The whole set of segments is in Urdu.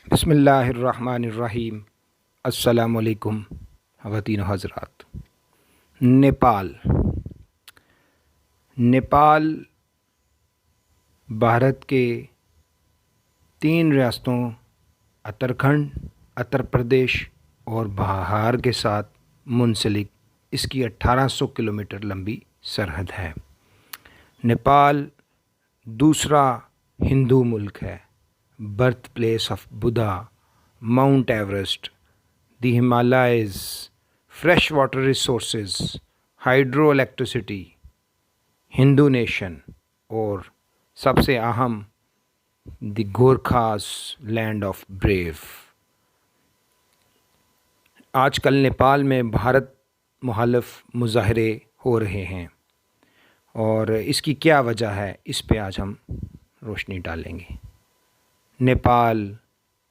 بسم اللہ الرحمن الرحیم۔ السلام علیکم خواتین و حضرات۔ نیپال بھارت کے 3 ریاستوں اتراکھنڈ، اتر پردیش اور بہار کے ساتھ منسلک اس کی 1800 کلومیٹر لمبی سرحد ہے۔ نیپال دوسرا ہندو ملک ہے، birth place of Buddha, mount Everest, the Himalayas, fresh water resources, hydroelectricity, Hindu nation اور سب سے اہم the Gorkhas land of brave. آج کل نیپال میں بھارت مخالف مظاہرے ہو رہے ہیں اور اس کی کیا وجہ ہے، اس پہ آج ہم روشنی ڈالیں گے۔ نیپال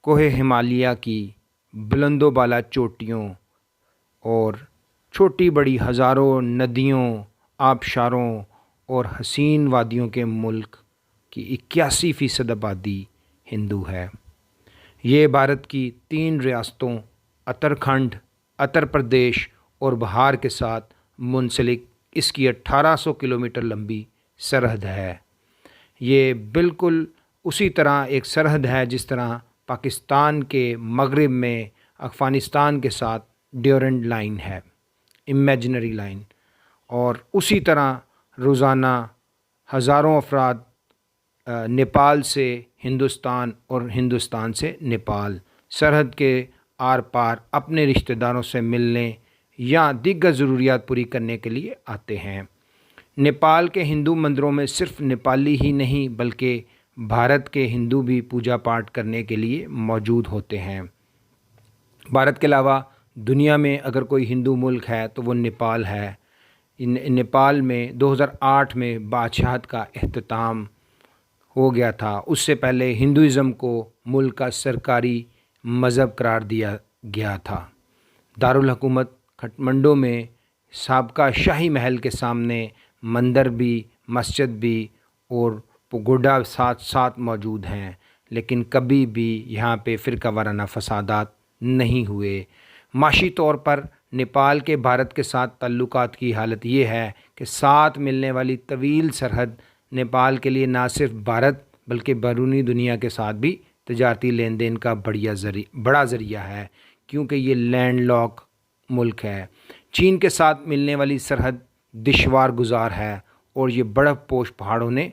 کوہ ہمالیہ کی بلند و بالا چوٹیوں اور چھوٹی بڑی ہزاروں ندیوں، آبشاروں اور حسین وادیوں کے ملک کی 81% آبادی ہندو ہے۔ یہ بھارت کی 3 ریاستوں اتراکھنڈ، اتر پردیش اور بہار کے ساتھ منسلک اس کی 1800 کلومیٹر لمبی سرحد ہے۔ یہ بالکل اسی طرح ایک سرحد ہے جس طرح پاکستان کے مغرب میں افغانستان کے ساتھ ڈیورنٹ لائن ہے، امیجنری لائن، اور اسی طرح روزانہ ہزاروں افراد نیپال سے ہندوستان اور ہندوستان سے نیپال سرحد کے آر پار اپنے رشتہ داروں سے ملنے یا دیگر ضروریات پوری کرنے کے لیے آتے ہیں۔ نیپال کے ہندو مندروں میں صرف نیپالی ہی نہیں بلکہ بھارت کے ہندو بھی پوجا پاٹ کرنے کے لیے موجود ہوتے ہیں۔ بھارت کے علاوہ دنیا میں اگر کوئی ہندو ملک ہے تو وہ نیپال ہے۔ نیپال میں 2008 میں بادشاہت کا اختتام ہو گیا تھا۔ اس سے پہلے ہندوازم کو ملک کا سرکاری مذہب قرار دیا گیا تھا۔ دارالحکومت کھٹمنڈو میں سابقہ شاہی محل کے سامنے مندر بھی، مسجد بھی اور پگوڈا ساتھ ساتھ موجود ہیں، لیکن کبھی بھی یہاں پہ فرقہ وارانہ فسادات نہیں ہوئے۔ معاشی طور پر نیپال کے بھارت کے ساتھ تعلقات کی حالت یہ ہے کہ ساتھ ملنے والی طویل سرحد نیپال کے لیے نہ صرف بھارت بلکہ بیرونی دنیا کے ساتھ بھی تجارتی لین دین کا بڑا ذریعہ ہے، کیونکہ یہ لینڈ لاک ملک ہے۔ چین کے ساتھ ملنے والی سرحد دشوار گزار ہے اور یہ برف پوش پہاڑوں نے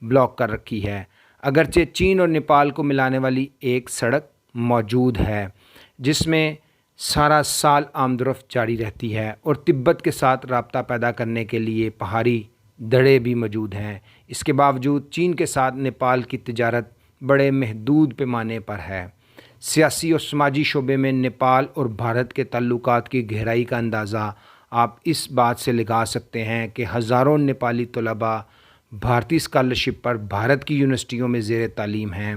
بلاک کر رکھی ہے۔ اگرچہ چین اور نیپال کو ملانے والی ایک سڑک موجود ہے جس میں سارا سال آمد و رفت جاری رہتی ہے اور تبت کے ساتھ رابطہ پیدا کرنے کے لیے پہاڑی دڑے بھی موجود ہیں، اس کے باوجود چین کے ساتھ نیپال کی تجارت بڑے محدود پیمانے پر ہے۔ سیاسی اور سماجی شعبے میں نیپال اور بھارت کے تعلقات کی گہرائی کا اندازہ آپ اس بات سے لگا سکتے ہیں کہ ہزاروں نیپالی طلباء بھارتی اسکالرشپ پر بھارت کی یونیورسٹیوں میں زیر تعلیم ہیں۔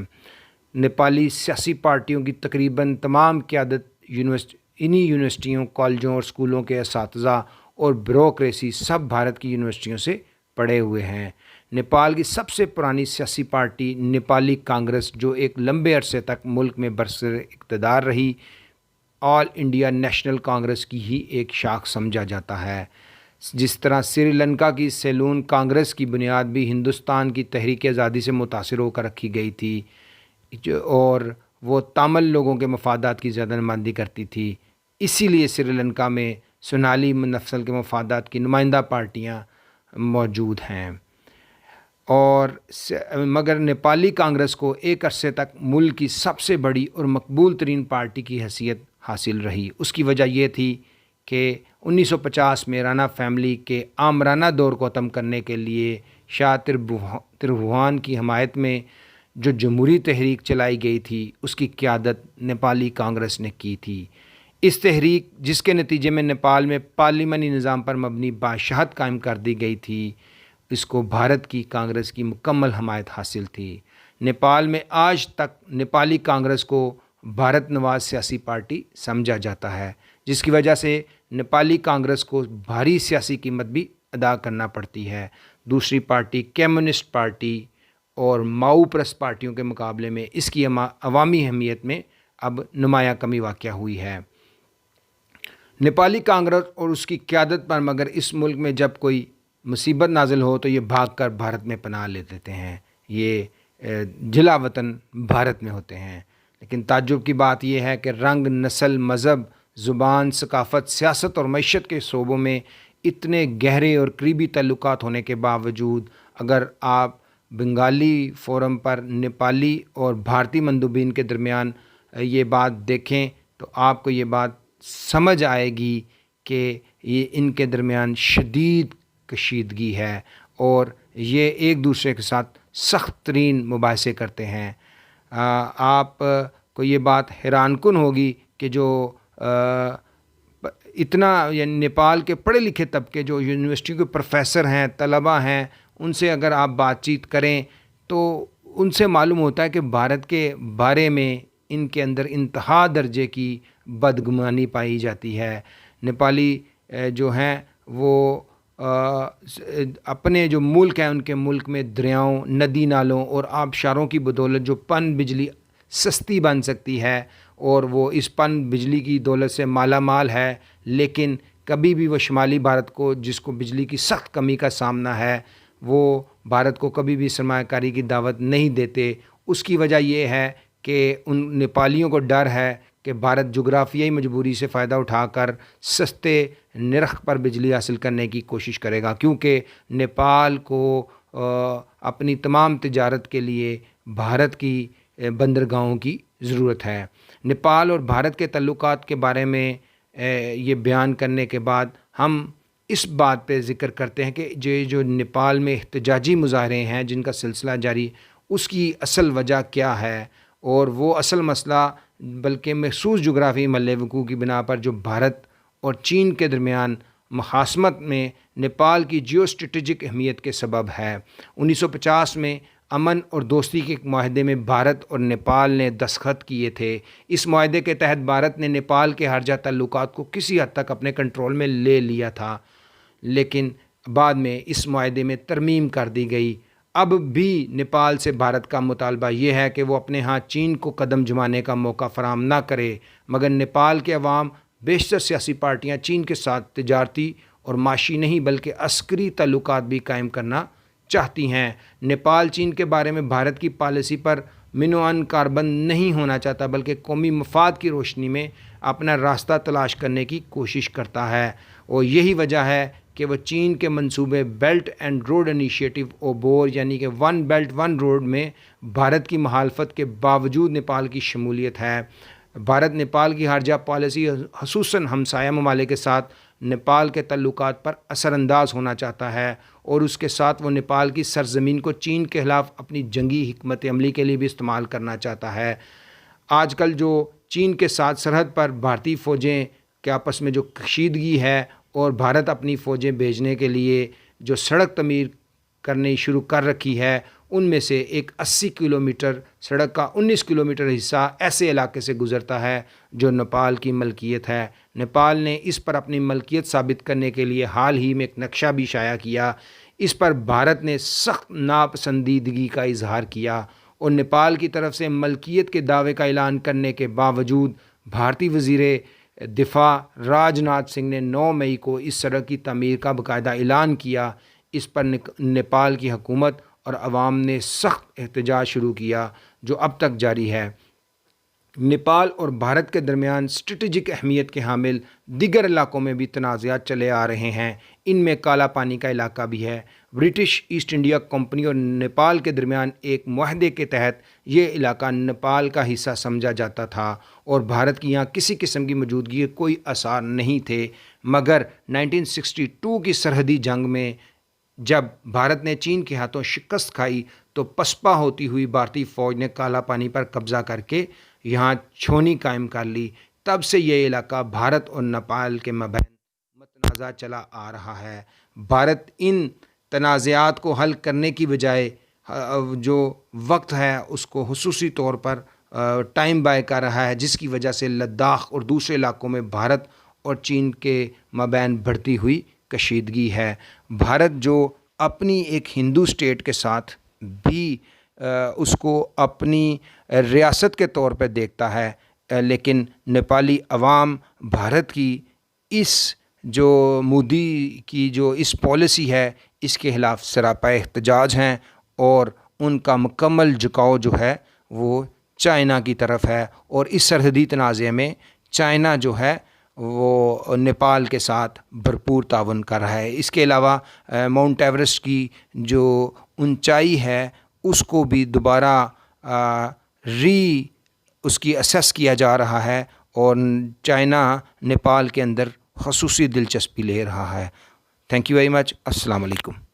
نیپالی سیاسی پارٹیوں کی تقریباً تمام قیادت انہی یونیورسٹیوں، کالجوں اور اسکولوں کے اساتذہ اور بیوروکریسی سب بھارت کی یونیورسٹیوں سے پڑھے ہوئے ہیں۔ نیپال کی سب سے پرانی سیاسی پارٹی نیپالی کانگریس، جو ایک لمبے عرصے تک ملک میں برسر اقتدار رہی، آل انڈیا نیشنل کانگریس کی ہی ایک شاخ سمجھا جاتا ہے۔ جس طرح سری لنکا کی سیلون کانگریس کی بنیاد بھی ہندوستان کی تحریک آزادی سے متاثر ہو کر رکھی گئی تھی اور وہ تامل لوگوں کے مفادات کی زیادہ نمائندگی کرتی تھی، اسی لیے سری لنکا میں سونالی نسل کے مفادات کی نمائندہ پارٹیاں موجود ہیں، اور مگر نیپالی کانگریس کو ایک عرصے تک ملک کی سب سے بڑی اور مقبول ترین پارٹی کی حیثیت حاصل رہی۔ اس کی وجہ یہ تھی کہ 1950 میں رانا فیملی کے آمرانہ دور کو ختم کرنے کے لیے شاہ تربھوان کی حمایت میں جو جمہوری تحریک چلائی گئی تھی اس کی قیادت نیپالی کانگریس نے کی تھی۔ اس تحریک جس کے نتیجے میں نیپال میں پارلیمانی نظام پر مبنی بادشاہت قائم کر دی گئی تھی، اس کو بھارت کی کانگریس کی مکمل حمایت حاصل تھی۔ نیپال میں آج تک نیپالی کانگریس کو بھارت نواز سیاسی پارٹی سمجھا جاتا ہے، جس کی وجہ سے نیپالی کانگریس کو بھاری سیاسی قیمت بھی ادا کرنا پڑتی ہے۔ دوسری پارٹی کمیونسٹ پارٹی اور ماؤ پرست پارٹیوں کے مقابلے میں اس کی عوامی اہمیت میں اب نمایاں کمی واقع ہوئی ہے۔ نیپالی کانگریس اور اس کی قیادت پر مگر اس ملک میں جب کوئی مصیبت نازل ہو تو یہ بھاگ کر بھارت میں پناہ لے لیتے ہیں، یہ جلا وطن بھارت میں ہوتے ہیں۔ لیکن تعجب کی بات یہ ہے کہ رنگ، نسل، مذہب، زبان، ثقافت، سیاست اور معیشت کے شعبوں میں اتنے گہرے اور قریبی تعلقات ہونے کے باوجود اگر آپ بنگالی فورم پر نیپالی اور بھارتی مندوبین کے درمیان یہ بات دیکھیں تو آپ کو یہ بات سمجھ آئے گی کہ یہ ان کے درمیان شدید کشیدگی ہے اور یہ ایک دوسرے کے ساتھ سخت ترین مباحثے کرتے ہیں۔ آپ کو یہ بات حیران کن ہوگی کہ جو اتنا یعنی نیپال کے پڑھے لکھے طبقے جو یونیورسٹی کے پروفیسر ہیں، طلباء ہیں، ان سے اگر آپ بات چیت کریں تو ان سے معلوم ہوتا ہے کہ بھارت کے بارے میں ان کے اندر انتہا درجے کی بدگمانی پائی جاتی ہے۔ نیپالی جو ہیں وہ اپنے جو ملک ہیں ان کے ملک میں دریاؤں، ندی نالوں اور آبشاروں کی بدولت جو پن بجلی سستی بن سکتی ہے اور وہ اس پن بجلی کی دولت سے مالا مال ہے، لیکن کبھی بھی وہ شمالی بھارت کو جس کو بجلی کی سخت کمی کا سامنا ہے وہ بھارت کو کبھی بھی سرمایہ کاری کی دعوت نہیں دیتے۔ اس کی وجہ یہ ہے کہ ان نیپالیوں کو ڈر ہے کہ بھارت جغرافیائی مجبوری سے فائدہ اٹھا کر سستے نرخ پر بجلی حاصل کرنے کی کوشش کرے گا، کیونکہ نیپال کو اپنی تمام تجارت کے لیے بھارت کی بندرگاہوں کی ضرورت ہے۔ نیپال اور بھارت کے تعلقات کے بارے میں یہ بیان کرنے کے بعد ہم اس بات پہ ذکر کرتے ہیں کہ جو نیپال میں احتجاجی مظاہرے ہیں جن کا سلسلہ جاری، اس کی اصل وجہ کیا ہے، اور وہ اصل مسئلہ بلکہ محسوس جغرافی محل وقوع کی بنا پر جو بھارت اور چین کے درمیان مخاصمت میں نیپال کی جیو اسٹریٹجک اہمیت کے سبب ہے۔ 1950 میں امن اور دوستی کے ایک معاہدے میں بھارت اور نیپال نے دستخط کیے تھے۔ اس معاہدے کے تحت بھارت نے نیپال کے خارجہ تعلقات کو کسی حد تک اپنے کنٹرول میں لے لیا تھا، لیکن بعد میں اس معاہدے میں ترمیم کر دی گئی۔ اب بھی نیپال سے بھارت کا مطالبہ یہ ہے کہ وہ اپنے ہاں چین کو قدم جمانے کا موقع فراہم نہ کرے، مگر نیپال کے عوام، بیشتر سیاسی پارٹیاں چین کے ساتھ تجارتی اور معاشی نہیں بلکہ عسکری تعلقات بھی قائم کرنا چاہتی ہیں۔ نیپال چین کے بارے میں بھارت کی پالیسی پر منوعن کاربند نہیں ہونا چاہتا بلکہ قومی مفاد کی روشنی میں اپنا راستہ تلاش کرنے کی کوشش کرتا ہے، اور یہی وجہ ہے کہ وہ چین کے منصوبے بیلٹ اینڈ روڈ انیشیٹو اوبور یعنی کہ ون بیلٹ ون روڈ میں بھارت کی مخالفت کے باوجود نیپال کی شمولیت ہے۔ بھارت نیپال کی خارجہ پالیسی خصوصاً ہمسایہ ممالک کے ساتھ نیپال کے تعلقات پر اثر انداز ہونا چاہتا ہے، اور اس کے ساتھ وہ نیپال کی سرزمین کو چین کے خلاف اپنی جنگی حکمت عملی کے لیے بھی استعمال کرنا چاہتا ہے۔ آج کل جو چین کے ساتھ سرحد پر بھارتی فوجیں کے آپس میں جو کشیدگی ہے اور بھارت اپنی فوجیں بھیجنے کے لیے جو سڑک تعمیر کرنی شروع کر رکھی ہے، ان میں سے ایک 80 کلومیٹر سڑک کا 19 کلومیٹر حصہ ایسے علاقے سے گزرتا ہے جو نیپال کی ملکیت ہے۔ نیپال نے اس پر اپنی ملکیت ثابت کرنے کے لیے حال ہی میں ایک نقشہ بھی شائع کیا۔ اس پر بھارت نے سخت ناپسندیدگی کا اظہار کیا اور نیپال کی طرف سے ملکیت کے دعوے کا اعلان کرنے کے باوجود بھارتی وزیر دفاع راج ناتھ سنگھ نے 9 مئی کو اس سڑک کی تعمیر کا باقاعدہ اعلان کیا۔ اس پر نیپال کی حکومت اور عوام نے سخت احتجاج شروع کیا جو اب تک جاری ہے۔ نیپال اور بھارت کے درمیان اسٹریٹجک اہمیت کے حامل دیگر علاقوں میں بھی تنازعات چلے آ رہے ہیں، ان میں کالا پانی کا علاقہ بھی ہے۔ برٹش ایسٹ انڈیا کمپنی اور نیپال کے درمیان ایک معاہدے کے تحت یہ علاقہ نیپال کا حصہ سمجھا جاتا تھا اور بھارت کی یہاں کسی قسم کی موجودگی کے کوئی آثار نہیں تھے، مگر 1962 کی سرحدی جنگ میں جب بھارت نے چین کے ہاتھوں شکست کھائی تو پسپا ہوتی ہوئی بھارتی فوج نے کالا پانی پر قبضہ کر کے یہاں چھونی قائم کر لی۔ تب سے یہ علاقہ بھارت اور نیپال کے مابین متنازع چلا آ رہا ہے۔ بھارت ان تنازعات کو حل کرنے کی بجائے جو وقت ہے اس کو خصوصی طور پر ٹائم بائی کر رہا ہے، جس کی وجہ سے لداخ اور دوسرے علاقوں میں بھارت اور چین کے مابین بڑھتی ہوئی کشیدگی ہے۔ بھارت جو اپنی ایک ہندو اسٹیٹ کے ساتھ بھی اس کو اپنی ریاست کے طور پہ دیکھتا ہے، لیکن نیپالی عوام بھارت کی اس جو مودی کی جو اس پالیسی ہے اس کے خلاف سراپا احتجاج ہیں، اور ان کا مکمل جھکاؤ جو ہے وہ چائنا کی طرف ہے، اور اس سرحدی تنازع میں چائنا جو ہے وہ نیپال کے ساتھ بھرپور تعاون کر رہا ہے۔ اس کے علاوہ ماؤنٹ ایورسٹ کی جو اونچائی ہے اس کو بھی دوبارہ اس کی اسیس کیا جا رہا ہے، اور چائنا نیپال کے اندر خصوصی دلچسپی لے رہا ہے۔ Thank you very much. السلام علیکم۔